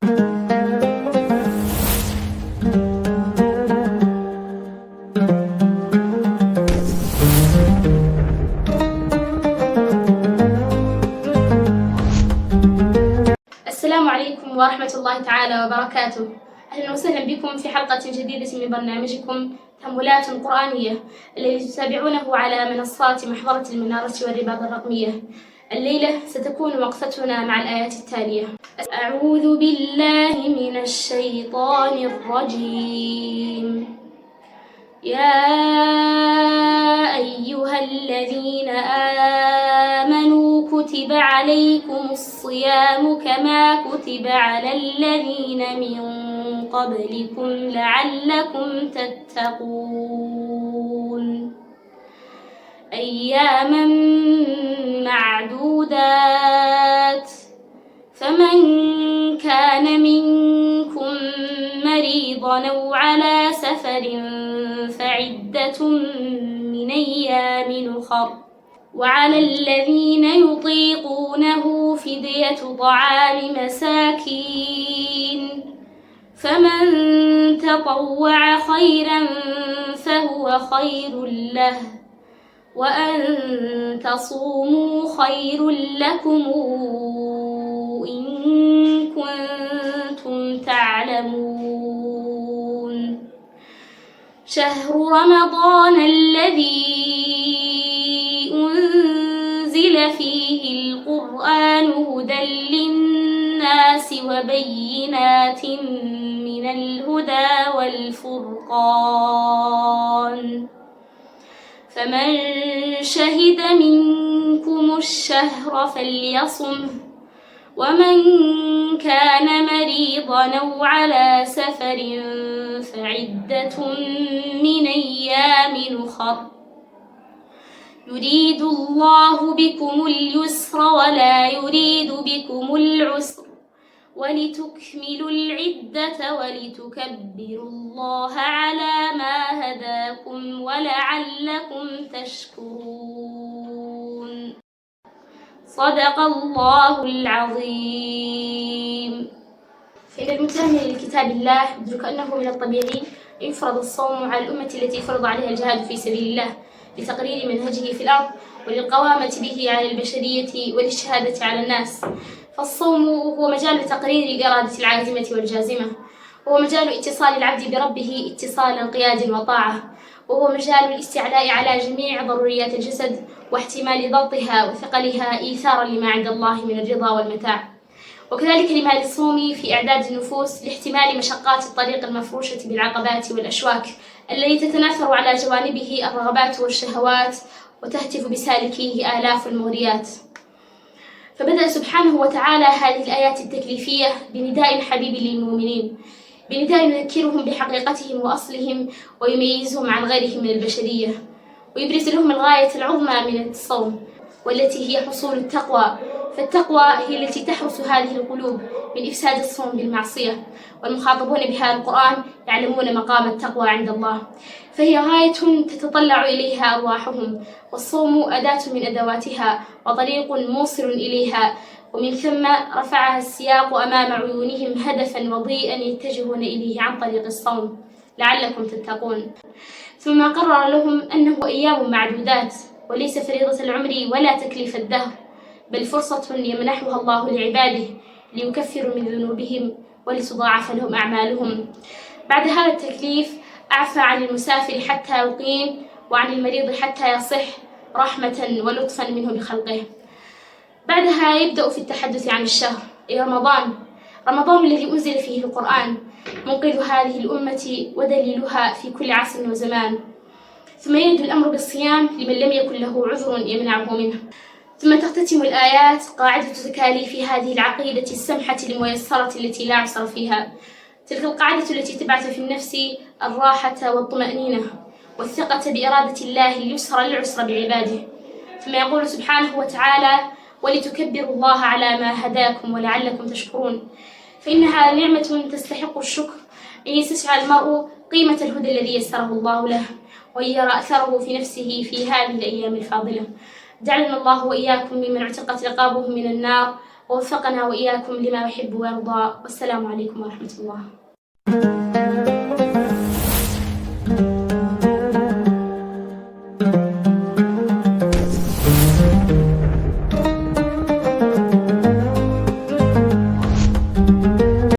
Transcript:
السلام عليكم ورحمة الله تعالى وبركاته. أهلا وسهلا بكم في حلقة جديدة من برنامجكم تأملات قرآنية الذي تتابعونه على منصات محضرة المنارة والرباط الرقمية. الليلة ستكون وقفتنا مع الآيات التالية. أعوذ بالله من الشيطان الرجيم. يا أيها الذين آمنوا كتب عليكم الصيام كما كتب على الذين من قبلكم لعلكم تتقون أياما معدودات فمن كان منكم مريضا أو على سفر فعدة من أيام أخر وعلى الذين يطيقونه فدية طعام مساكين فمن تطوع خيرا فهو خير له وأن تصوموا خير لكم إن كنتم تعلمون. شهر رمضان الذي أنزل فيه القرآن هدى للناس وبينات من الهدى والفرقان فمن شهد منكم الشهر فليصمه ومن كان مريضا أو على سفر فعدة من أيام أخر يريد الله بكم اليسر ولا يريد بكم العسر ولتكملوا العدة ولتكبروا الله على ما هداكم ولعلكم تشكرون. صدق الله العظيم. فإن المتأمل لكتاب الله يدرك أنه من الطبيعي أن يفرض الصوم على الأمة التي فرض عليها الجهاد في سبيل الله لتقرير منهجه في الأرض وللقوامة به على البشرية وللشهادة على الناس. فالصوم هو مجال تقرير الإرادة العازمة والجازمة، وهو مجال اتصال العبد بربه اتصال انقياد وطاعة، وهو مجال الاستعلاء على جميع ضروريات الجسد واحتمال ضغطها وثقلها إيثارا لما عند الله من الرضا والمتاع، وكذلك لما للصوم في إعداد النفوس لاحتمال مشقات الطريق المفروشة بالعقبات والأشواك التي تتناثر على جوانبه الرغبات والشهوات وتهتف بسالكيه آلاف المغريات. فبدأ سبحانه وتعالى هذه الآيات التكليفية بنداء حبيب للمؤمنين، بنداء يذكرهم بحقيقتهم وأصلهم ويميزهم عن غيرهم من البشرية ويبرز لهم الغاية العظمى من الصوم والتي هي حصول التقوى. فالتقوى هي التي تحرس هذه القلوب من إفساد الصوم بالمعصية، والمخاطبون بها القرآن يعلمون مقام التقوى عند الله، فهي غاية تتطلع إليها أرواحهم، والصوم أداة من أدواتها وطريق موصل إليها، ومن ثم رفعها السياق أمام عيونهم هدفا وضيئا يتجهون إليه عن طريق الصوم لعلكم تتقون. ثم قرر لهم أنه أيام معدودات وليس فريضة العمر ولا تكليف الدهر، بل فرصة يمنحها الله لعباده ليكفروا من ذنوبهم ولتضاعف لهم أعمالهم. بعد هذا التكليف أعفى عن المسافر حتى يقيم وعن المريض حتى يصح رحمة ولطفا منه بخلقه. بعدها يبدأ في التحدث عن الشهر، أي رمضان الذي أنزل فيه القرآن، منقذ هذه الأمة ودليلها في كل عصر وزمان. ثم يرد الأمر بالصيام لمن لم يكن له عذر يمنعه منه. ثم تختتم الآيات قاعدة تكاليف هذه العقيدة السمحة الميسرة التي لا عسر فيها، تلك القاعدة التي تبعث في النفس الراحة والطمأنينة والثقة بإرادة الله اليسر للعسر بعباده. ثم يقول سبحانه وتعالى: ولتكبروا الله على ما هداكم ولعلكم تشكرون. فإنها نعمة تستحق الشكر أن يستشعر المرء قيمة الهدى الذي يسره الله له ويرى أثره في نفسه في هذه الأيام الفاضلة. جعلنا الله وإياكم ممن اعتقت رقابهم من النار ووفقنا وإياكم لما يحب ويرضى. والسلام عليكم ورحمة الله.